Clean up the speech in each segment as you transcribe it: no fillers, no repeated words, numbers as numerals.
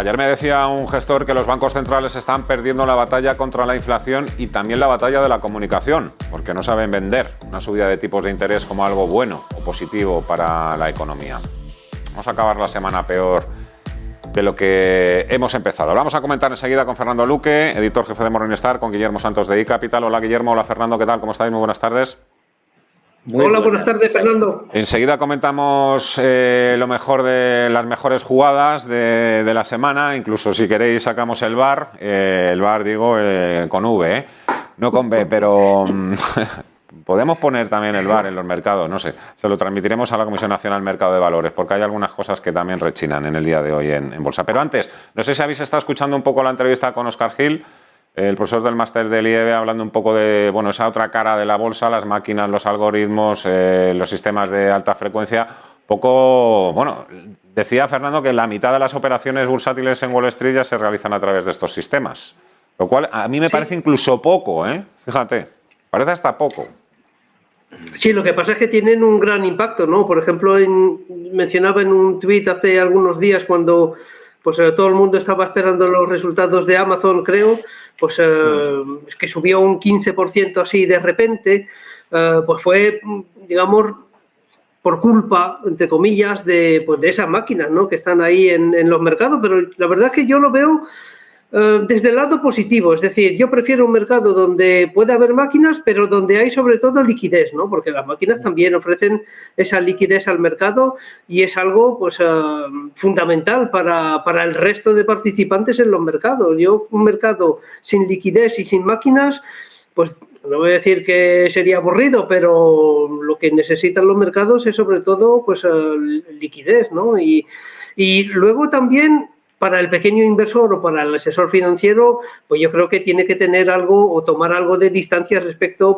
Ayer me decía un gestor que los bancos centrales están perdiendo la batalla contra la inflación y también la batalla de la comunicación, porque no saben vender una subida de tipos de interés como algo bueno o positivo para la economía. Vamos a acabar la semana peor de lo que hemos empezado. Vamos a comentar enseguida con Fernando Luque, editor jefe de Morningstar, con Guillermo Santos de iCapital. Hola Guillermo, hola Fernando, ¿qué tal? ¿Cómo estáis? Muy buenas tardes. Hola, buenas tardes, Fernando. Enseguida comentamos lo mejor de las mejores jugadas de la semana. Incluso si queréis sacamos el VAR digo con V, no con B, pero podemos poner también el VAR en los mercados, no sé. Se lo transmitiremos a la Comisión Nacional del Mercado de Valores, porque hay algunas cosas que también rechinan en el día de hoy en bolsa. Pero antes, no sé si habéis estado escuchando un poco la entrevista con Óscar Gil, el profesor del máster del IEB, hablando un poco de esa otra cara de la bolsa, las máquinas, los algoritmos, los sistemas de alta frecuencia. Decía Fernando que la mitad de las operaciones bursátiles en Wall Street ya se realizan a través de estos sistemas, lo cual a mí me parece incluso poco, fíjate, parece hasta poco. Sí, lo que pasa es que tienen un gran impacto, ¿no? Por ejemplo, mencionaba en un tuit hace algunos días cuando todo el mundo estaba esperando los resultados de Amazon, creo, es que subió un 15% así de repente, pues fue, digamos, por culpa, entre comillas, de esas máquinas, ¿no?, que están ahí en los mercados, pero la verdad es que yo lo veo desde el lado positivo, es decir, yo prefiero un mercado donde puede haber máquinas, pero donde hay sobre todo liquidez, ¿no? Porque las máquinas también ofrecen esa liquidez al mercado y es algo fundamental para el resto de participantes en los mercados. Un mercado sin liquidez y sin máquinas, pues no voy a decir que sería aburrido, pero lo que necesitan los mercados es sobre todo liquidez, ¿no? Y luego también, para el pequeño inversor o para el asesor financiero, pues yo creo que tiene que tener algo o tomar algo de distancia respecto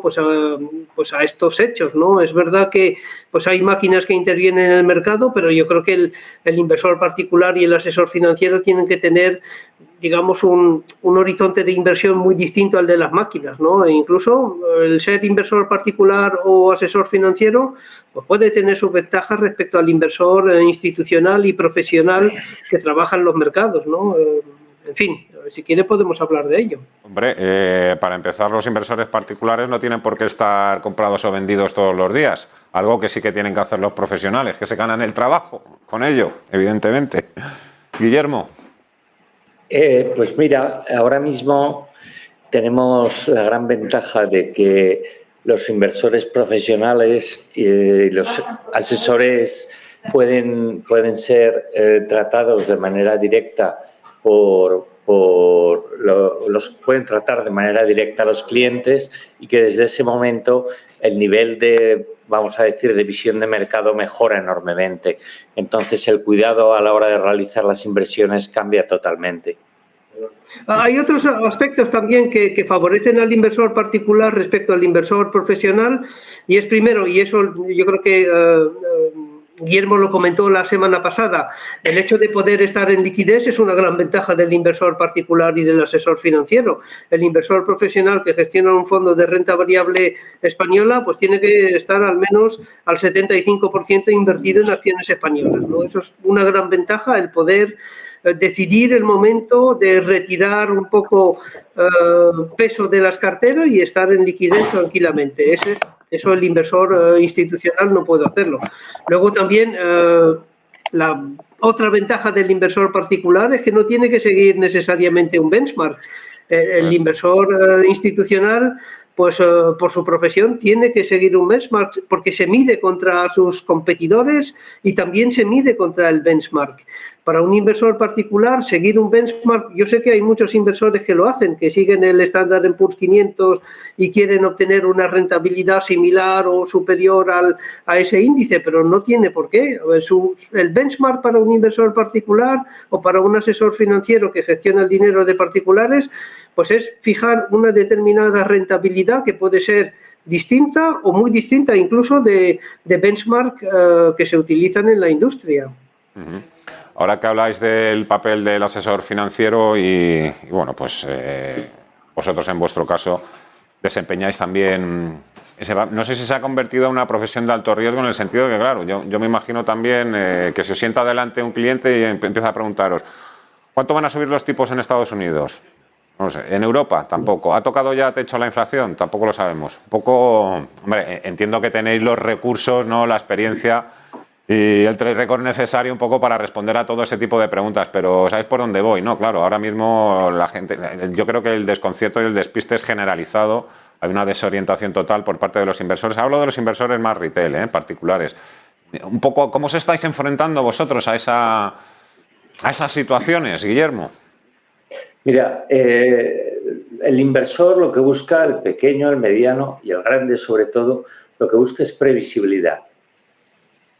a estos hechos, ¿no? Es verdad que hay máquinas que intervienen en el mercado, pero yo creo que el inversor particular y el asesor financiero tienen que tener, digamos, un horizonte de inversión muy distinto al de las máquinas, ¿no? E incluso el ser inversor particular o asesor financiero pues puede tener sus ventajas respecto al inversor institucional y profesional que trabaja en los mercados, ¿no? En fin, si quiere podemos hablar de ello. Hombre, para empezar, los inversores particulares no tienen por qué estar comprados o vendidos todos los días. Algo que sí que tienen que hacer los profesionales, que se ganan el trabajo con ello, evidentemente. Guillermo. Pues mira, ahora mismo tenemos la gran ventaja de que los inversores profesionales y los asesores pueden ser tratados de manera directa los pueden tratar de manera directa a los clientes y que desde ese momento el nivel de, vamos a decir, de visión de mercado mejora enormemente. Entonces el cuidado a la hora de realizar las inversiones cambia totalmente. Hay otros aspectos también que favorecen al inversor particular respecto al inversor profesional, y es primero, y eso yo creo que Guillermo lo comentó la semana pasada, el hecho de poder estar en liquidez es una gran ventaja del inversor particular y del asesor financiero. El inversor profesional que gestiona un fondo de renta variable española pues tiene que estar al menos al 75% invertido en acciones españolas, ¿no? Eso es una gran ventaja, el poder decidir el momento de retirar un poco peso de las carteras y estar en liquidez tranquilamente. Eso el inversor institucional no puede hacerlo. Luego también la otra ventaja del inversor particular es que no tiene que seguir necesariamente un benchmark. El inversor institucional, pues por su profesión, tiene que seguir un benchmark porque se mide contra sus competidores y también se mide contra el benchmark. Para un inversor particular, seguir un benchmark, yo sé que hay muchos inversores que lo hacen, que siguen el Standard & Poor's 500 y quieren obtener una rentabilidad similar o superior a ese índice, pero no tiene por qué. El benchmark para un inversor particular o para un asesor financiero que gestiona el dinero de particulares, pues es fijar una determinada rentabilidad que puede ser distinta o muy distinta incluso de benchmark que se utilizan en la industria. Uh-huh. Ahora que habláis del papel del asesor financiero y bueno, pues vosotros en vuestro caso desempeñáis también, no sé si se ha convertido en una profesión de alto riesgo en el sentido de que, claro, yo me imagino también que se os sienta delante un cliente y empieza a preguntaros, ¿Cuánto van a subir los tipos en Estados Unidos? No sé. En Europa tampoco. ¿Ha tocado ya techo la inflación? Tampoco lo sabemos. Un poco, hombre, entiendo que tenéis los recursos, ¿no? La experiencia y el track record necesario un poco para responder a todo ese tipo de preguntas, pero ¿sabéis por dónde voy? No, claro, ahora mismo la gente, yo creo que el desconcierto y el despiste es generalizado, hay una desorientación total por parte de los inversores. Hablo de los inversores más retail, particulares. Un poco, ¿cómo os estáis enfrentando vosotros a esas situaciones, Guillermo? Mira, el inversor lo que busca, el pequeño, el mediano y el grande sobre todo, lo que busca es previsibilidad.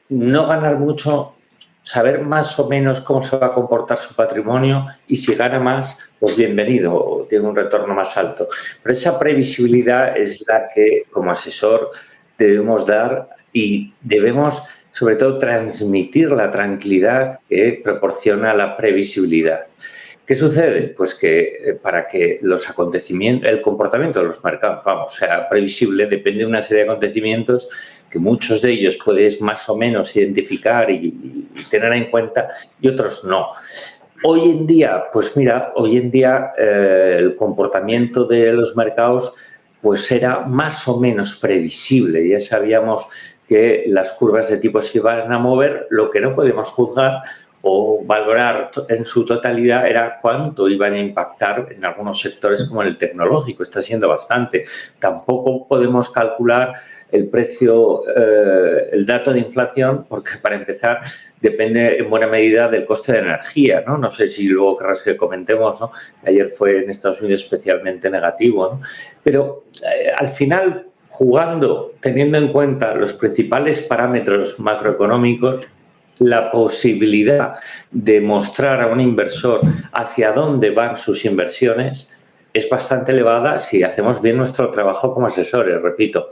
No ganar mucho, saber más o menos cómo se va a comportar su patrimonio y si gana más, pues bienvenido, tiene un retorno más alto. Pero esa previsibilidad es la que como asesor debemos dar y debemos sobre todo transmitir la tranquilidad que proporciona la previsibilidad. ¿Qué sucede? Pues que para que los acontecimientos, el comportamiento de los mercados, sea previsible, depende de una serie de acontecimientos que muchos de ellos puedes más o menos identificar y tener en cuenta y otros no. Hoy en día, pues mira, el comportamiento de los mercados pues era más o menos previsible. Ya sabíamos que las curvas de tipo se iban a mover, lo que no podemos juzgar o valorar en su totalidad era cuánto iban a impactar en algunos sectores como en el tecnológico, está siendo bastante. Tampoco podemos calcular el precio, el dato de inflación, porque para empezar depende en buena medida del coste de energía, ¿no? No sé si luego querrás que comentemos, ¿no? Ayer fue en Estados Unidos especialmente negativo, ¿no? Pero al final, jugando, teniendo en cuenta los principales parámetros macroeconómicos, la posibilidad de mostrar a un inversor hacia dónde van sus inversiones es bastante elevada si hacemos bien nuestro trabajo como asesores, repito.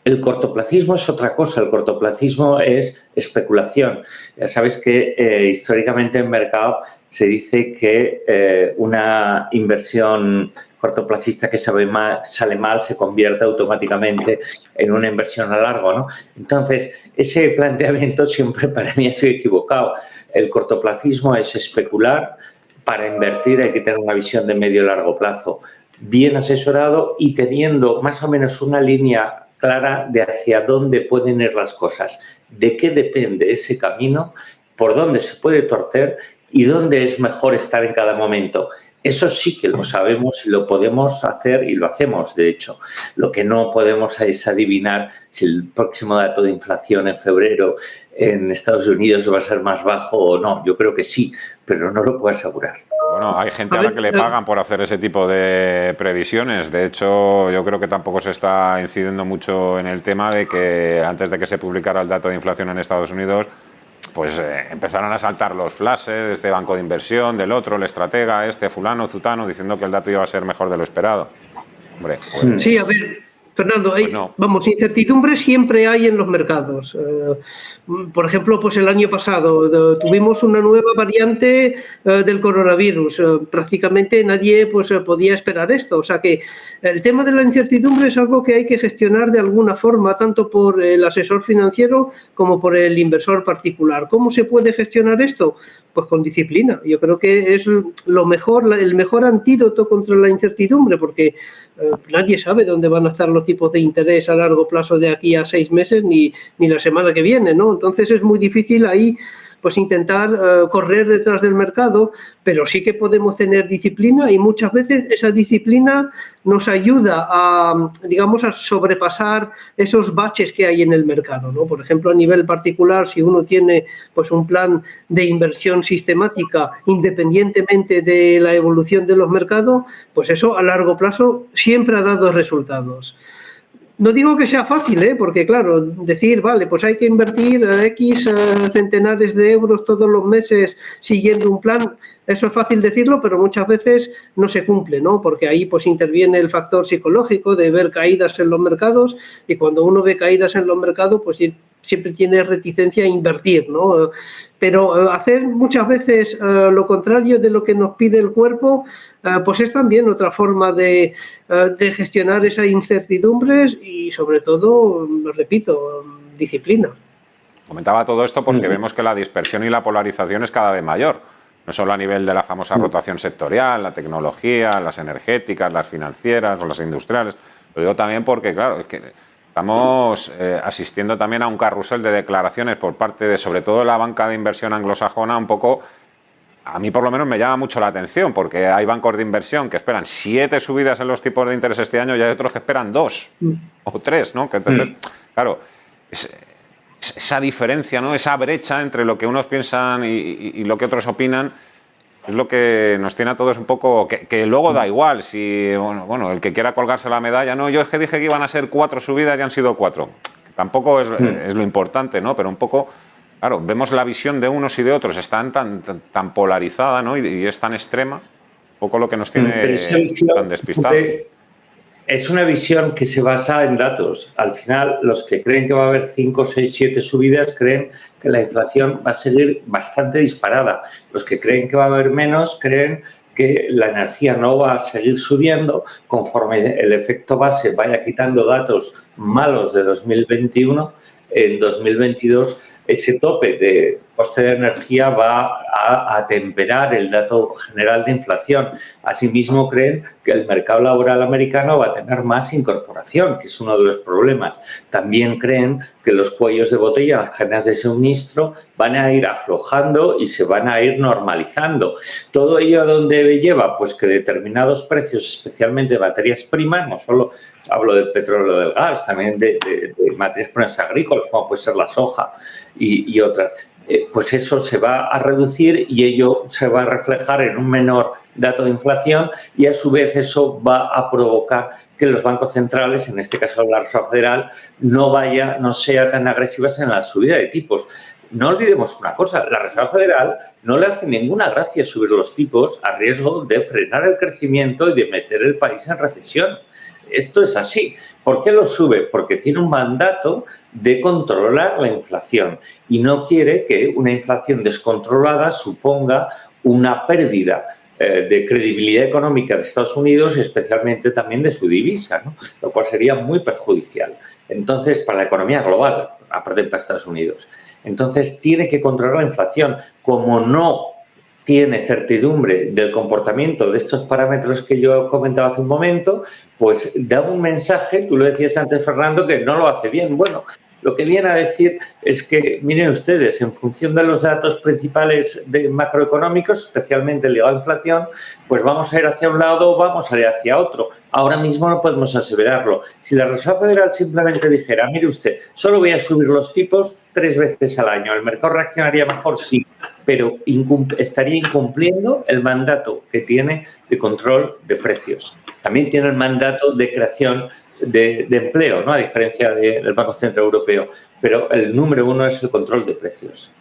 El cortoplacismo es otra cosa, el cortoplacismo es especulación. Ya sabes que históricamente en mercado se dice que una inversión cortoplacista que sale mal se convierte automáticamente en una inversión a largo, ¿no? Entonces, ese planteamiento siempre para mí ha sido equivocado. El cortoplacismo es especular. Para invertir hay que tener una visión de medio y largo plazo bien asesorado y teniendo más o menos una línea clara de hacia dónde pueden ir las cosas, de qué depende ese camino, por dónde se puede torcer y dónde es mejor estar en cada momento. Eso sí que lo sabemos y lo podemos hacer y lo hacemos, de hecho. Lo que no podemos es adivinar si el próximo dato de inflación en febrero en Estados Unidos va a ser más bajo o no. Yo creo que sí, pero no lo puedo asegurar. Bueno, hay gente a la que le pagan por hacer ese tipo de previsiones. De hecho, yo creo que tampoco se está incidiendo mucho en el tema de que antes de que se publicara el dato de inflación en Estados Unidos, pues empezaron a saltar los flashes de este banco de inversión, del otro, el estratega, fulano, zutano, diciendo que el dato iba a ser mejor de lo esperado. Hombre, pues, sí, a ver, Fernando, pues no. Vamos, incertidumbre siempre hay en los mercados. Por ejemplo, pues el año pasado tuvimos una nueva variante del coronavirus. Prácticamente nadie pues podía esperar esto. O sea que el tema de la incertidumbre es algo que hay que gestionar de alguna forma, tanto por el asesor financiero como por el inversor particular. ¿Cómo se puede gestionar esto? Pues con disciplina. Yo creo que es lo mejor, el mejor antídoto contra la incertidumbre, porque nadie sabe dónde van a estar los tipos de interés a largo plazo de aquí a 6 meses ni la semana que viene, ¿no? Entonces es muy difícil ahí pues intentar correr detrás del mercado, pero sí que podemos tener disciplina y muchas veces esa disciplina nos ayuda a, digamos, a sobrepasar esos baches que hay en el mercado, ¿no? Por ejemplo, a nivel particular, si uno tiene pues un plan de inversión sistemática independientemente de la evolución de los mercados, pues eso a largo plazo siempre ha dado resultados. No digo que sea fácil, porque claro, decir, vale, pues hay que invertir X centenares de euros todos los meses siguiendo un plan, eso es fácil decirlo, pero muchas veces no se cumple, ¿no? Porque ahí pues interviene el factor psicológico de ver caídas en los mercados y cuando uno ve caídas en los mercados, pues siempre tiene reticencia a invertir, ¿no? Pero hacer muchas veces lo contrario de lo que nos pide el cuerpo, pues es también otra forma de gestionar esas incertidumbres y sobre todo, lo repito, disciplina. Comentaba todo esto porque vemos que la dispersión y la polarización es cada vez mayor. no solo a nivel de la famosa rotación sectorial, la tecnología, las energéticas, las financieras o las industriales. Lo digo también porque, claro, es que estamos asistiendo también a un carrusel de declaraciones por parte de, sobre todo, la banca de inversión anglosajona, un poco, a mí por lo menos me llama mucho la atención, porque hay bancos de inversión que esperan 7 subidas en los tipos de interés este año y hay otros que esperan 2 o 3, ¿no? Que entonces, claro, esa diferencia, ¿no? Esa brecha entre lo que unos piensan y lo que otros opinan es lo que nos tiene a todos un poco... Que luego da igual si... Bueno, el que quiera colgarse la medalla, no, yo es que dije que iban a ser 4 subidas y han sido 4. Que tampoco es lo importante, ¿no? Pero un poco... Claro, vemos la visión de unos y de otros, está tan polarizada, ¿no? Y es tan extrema, un poco lo que nos tiene tan despistados. Es una visión que se basa en datos. Al final, los que creen que va a haber 5, 6, 7 subidas creen que la inflación va a seguir bastante disparada. Los que creen que va a haber menos creen que la energía no va a seguir subiendo conforme el efecto base vaya quitando datos malos de 2021. En 2022 ese tope de coste de energía va a atemperar el dato general de inflación. Asimismo, creen que el mercado laboral americano va a tener más incorporación, que es uno de los problemas. También creen que los cuellos de botella, las cadenas de suministro, van a ir aflojando y se van a ir normalizando. ¿Todo ello a dónde lleva? Pues que determinados precios, especialmente de materias primas, no solo hablo del petróleo o del gas, también de materias primas agrícolas, como puede ser la soja y otras, pues eso se va a reducir y ello se va a reflejar en un menor dato de inflación y a su vez eso va a provocar que los bancos centrales, en este caso la Reserva Federal, no sea tan agresivas en la subida de tipos. No olvidemos una cosa, la Reserva Federal no le hace ninguna gracia subir los tipos a riesgo de frenar el crecimiento y de meter el país en recesión. Esto es así. ¿Por qué lo sube? Porque tiene un mandato de controlar la inflación y no quiere que una inflación descontrolada suponga una pérdida de credibilidad económica de Estados Unidos y especialmente también de su divisa, ¿no? Lo cual sería muy perjudicial. Entonces, para la economía global, aparte para Estados Unidos. Entonces, tiene que controlar la inflación. Como no tiene certidumbre del comportamiento de estos parámetros que yo comentaba hace un momento, pues da un mensaje, tú lo decías antes, Fernando, que no lo hace bien. Bueno, lo que viene a decir es que, miren ustedes, en función de los datos principales macroeconómicos, especialmente ligados a la inflación, pues vamos a ir hacia un lado o vamos a ir hacia otro. Ahora mismo no podemos aseverarlo. Si la Reserva Federal simplemente dijera, mire usted, solo voy a subir los tipos 3 veces al año, ¿el mercado reaccionaría mejor? Sí, pero estaría incumpliendo el mandato que tiene de control de precios. También tiene el mandato de creación de empleo, ¿no? A diferencia del Banco Central Europeo, pero el número 1 es el control de precios.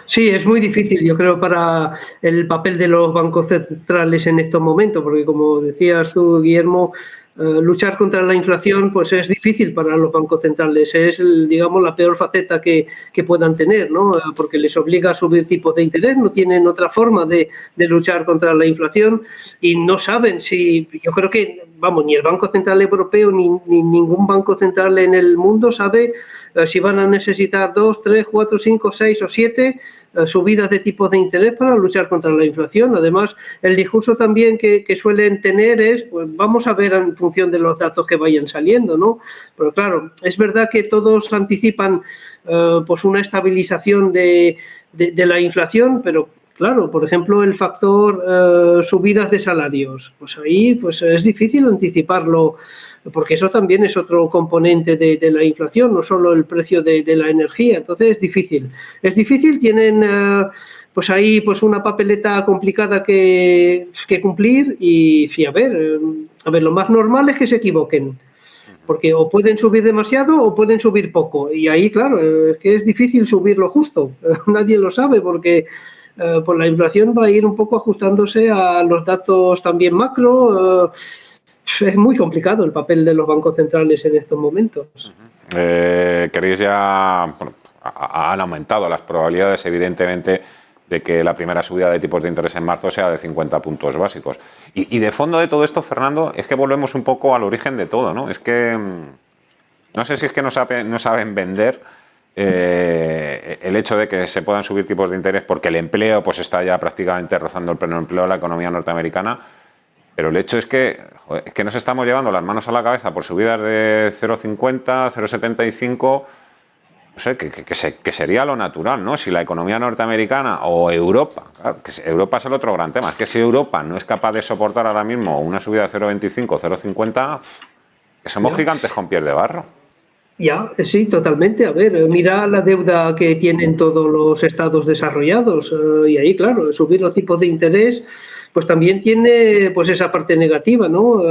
Sí, es muy difícil, yo creo, para el papel de los bancos centrales en estos momentos, porque como decías tú, Guillermo, luchar contra la inflación pues es difícil para los bancos centrales, es digamos la peor faceta que puedan tener, ¿no? Porque les obliga a subir tipos de interés, no tienen otra forma de luchar contra la inflación y no saben si, yo creo que, vamos, ni el Banco Central Europeo ni ningún banco central en el mundo sabe si van a necesitar 2, 3, 4, 5, 6 o 7 subidas de tipos de interés para luchar contra la inflación. Además, el discurso también que suelen tener es, pues vamos a ver en función de los datos que vayan saliendo, ¿no? Pero claro, es verdad que todos anticipan pues una estabilización de la inflación, pero claro, por ejemplo, el factor subidas de salarios, pues ahí pues es difícil anticiparlo, porque eso también es otro componente de la inflación, no solo el precio de la energía. Entonces es difícil. Es difícil, tienen pues ahí pues una papeleta complicada que cumplir y sí, a ver, lo más normal es que se equivoquen. Porque o pueden subir demasiado o pueden subir poco. Y ahí, claro, es que es difícil subir lo justo. Nadie lo sabe porque pues la inflación va a ir un poco ajustándose a los datos también macro. Es muy complicado el papel de los bancos centrales en estos momentos. ¿Queréis ya...? Bueno, han aumentado las probabilidades, evidentemente, de que la primera subida de tipos de interés en marzo sea de 50 puntos básicos. Y de fondo de todo esto, Fernando, es que volvemos un poco al origen de todo, ¿no? Es que no sé si es que no saben vender el hecho de que se puedan subir tipos de interés porque el empleo pues está ya prácticamente rozando el pleno empleo de la economía norteamericana, pero el hecho es que nos estamos llevando las manos a la cabeza por subidas de 0,50, 0,75, no sé, que sería lo natural, ¿no? Si la economía norteamericana o Europa, claro, Europa es el otro gran tema, es que si Europa no es capaz de soportar ahora mismo una subida de 0,25, 0,50, que somos gigantes con pies de barro. Ya, sí, totalmente. A ver, mira la deuda que tienen todos los estados desarrollados y ahí, claro, subir los tipos de interés, pues también tiene pues esa parte negativa, ¿no?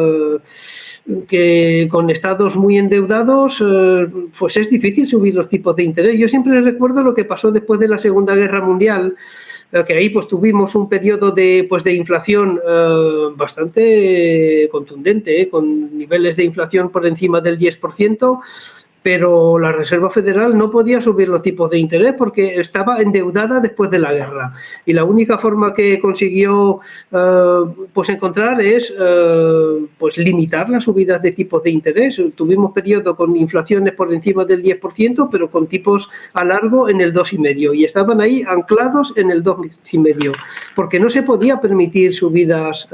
Que con estados muy endeudados, pues es difícil subir los tipos de interés. Yo siempre recuerdo lo que pasó después de la Segunda Guerra Mundial, que ahí pues tuvimos un periodo de inflación bastante contundente, con niveles de inflación por encima del 10%, pero la Reserva Federal no podía subir los tipos de interés porque estaba endeudada después de la guerra. Y la única forma que consiguió pues encontrar es pues limitar las subidas de tipos de interés. Tuvimos periodo con inflaciones por encima del 10%, pero con tipos a largo en el 2,5%. Y estaban ahí anclados en el 2,5%, porque no se podía permitir subidas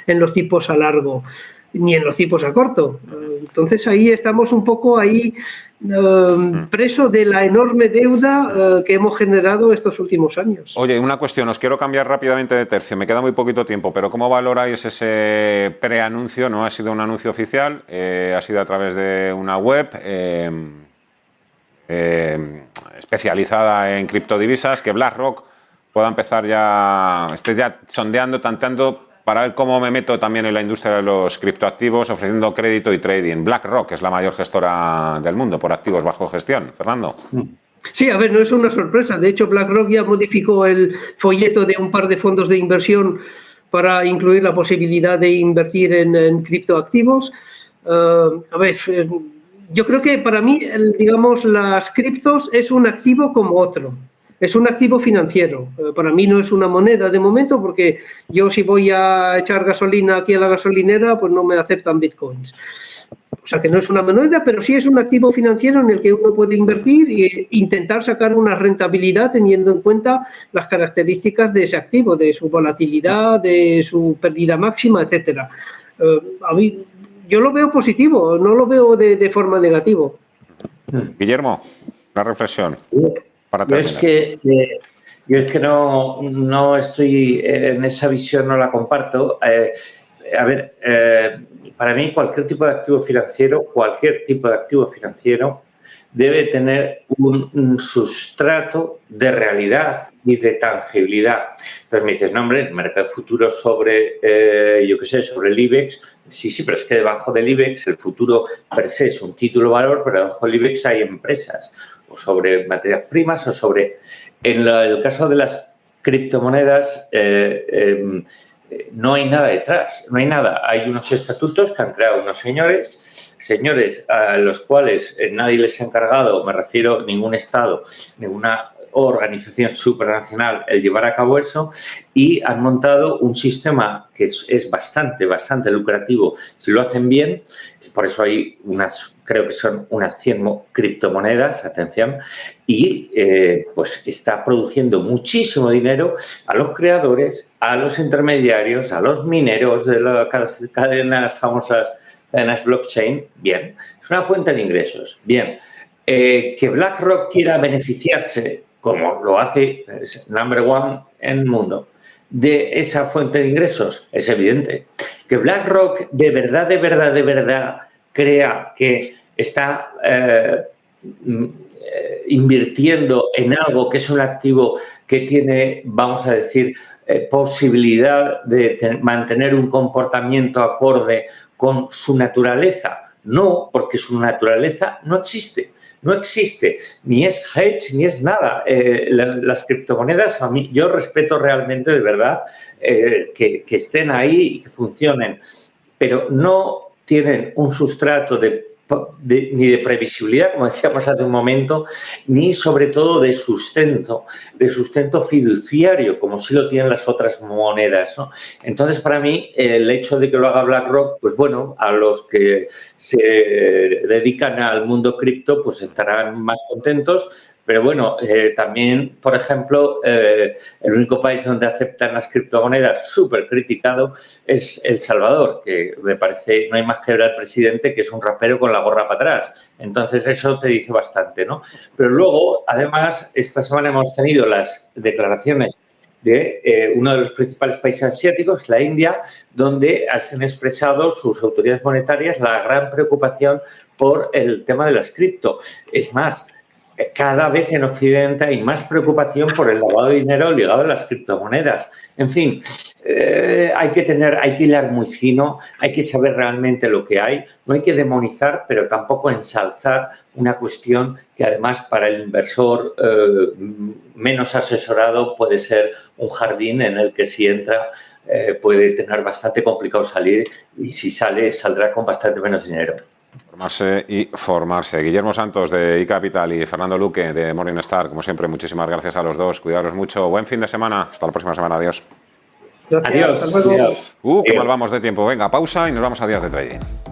en los tipos a largo, ni en los tipos a corto. Entonces ahí estamos un poco preso de la enorme deuda que hemos generado estos últimos años. Oye, una cuestión, os quiero cambiar rápidamente de tercio, me queda muy poquito tiempo, pero ¿cómo valoráis ese preanuncio? No ha sido un anuncio oficial, ha sido a través de una web especializada en criptodivisas, que BlackRock pueda empezar esté ya sondeando, tanteando, para ver cómo me meto también en la industria de los criptoactivos, ofreciendo crédito y trading. BlackRock es la mayor gestora del mundo por activos bajo gestión. Fernando. Sí, a ver, no es una sorpresa. De hecho, BlackRock ya modificó el folleto de un par de fondos de inversión para incluir la posibilidad de invertir en criptoactivos. A ver, yo creo que para mí, digamos, las criptos es un activo como otro. Es un activo financiero. Para mí no es una moneda de momento, porque yo si voy a echar gasolina aquí a la gasolinera, pues no me aceptan bitcoins. O sea que no es una moneda, pero sí es un activo financiero en el que uno puede invertir e intentar sacar una rentabilidad teniendo en cuenta las características de ese activo, de su volatilidad, de su pérdida máxima, etcétera. A mí, yo lo veo positivo, no lo veo de forma negativa. Guillermo, una reflexión. Yo es que no estoy en esa visión, no la comparto. A ver, para mí cualquier tipo de activo financiero debe tener un sustrato de realidad y de tangibilidad. Entonces me dices, no, hombre, el mercado futuro sobre, sobre el IBEX. Sí, pero es que debajo del IBEX el futuro per se es un título valor, pero debajo del IBEX hay empresas, o sobre materias primas, o sobre... En el caso de las criptomonedas, no hay nada detrás, no hay nada. Hay unos estatutos que han creado unos señores a los cuales nadie les ha encargado, me refiero, ningún Estado, ninguna organización supranacional, el llevar a cabo eso, y han montado un sistema que es bastante lucrativo si lo hacen bien. Por eso hay creo que son unas 100 criptomonedas, atención, y pues está produciendo muchísimo dinero a los creadores, a los intermediarios, a los mineros de las famosas cadenas blockchain. Bien, es una fuente de ingresos. Bien, que BlackRock quiera beneficiarse, como lo hace number one en el mundo, de esa fuente de ingresos, es evidente. Que BlackRock de verdad crea que está invirtiendo en algo que es un activo que tiene, vamos a decir, posibilidad de mantener un comportamiento acorde con su naturaleza. No, porque su naturaleza no existe. No existe, ni es hedge, ni es nada. Las criptomonedas, a mí, yo respeto realmente, de verdad, que estén ahí y que funcionen, pero no tienen un sustrato de ni de previsibilidad, como decíamos hace un momento, ni sobre todo de sustento fiduciario, como sí lo tienen las otras monedas, ¿no? Entonces, para mí, el hecho de que lo haga BlackRock, pues bueno, a los que se dedican al mundo cripto, pues estarán más contentos. Pero bueno, también, por ejemplo, el único país donde aceptan las criptomonedas súper criticado es El Salvador, que me parece, no hay más que ver al presidente, que es un rapero con la gorra para atrás. Entonces, eso te dice bastante, ¿no? Pero luego, además, esta semana hemos tenido las declaraciones de uno de los principales países asiáticos, la India, donde han expresado sus autoridades monetarias la gran preocupación por el tema de las cripto. Es más, cada vez en Occidente hay más preocupación por el lavado de dinero ligado a las criptomonedas. En fin, hay que hilar muy fino, hay que saber realmente lo que hay, no hay que demonizar, pero tampoco ensalzar una cuestión que además para el inversor menos asesorado puede ser un jardín en el que si entra puede tener bastante complicado salir y si sale saldrá con bastante menos dinero. Formarse y formarse. Guillermo Santos de iCapital y Fernando Luque de Morningstar, como siempre, muchísimas gracias a los dos. Cuidaros mucho. Buen fin de semana. Hasta la próxima semana. Adiós. Gracias. Adiós. Hasta luego. Adiós. Qué mal vamos de tiempo. Venga, pausa y nos vamos a Días de Trading.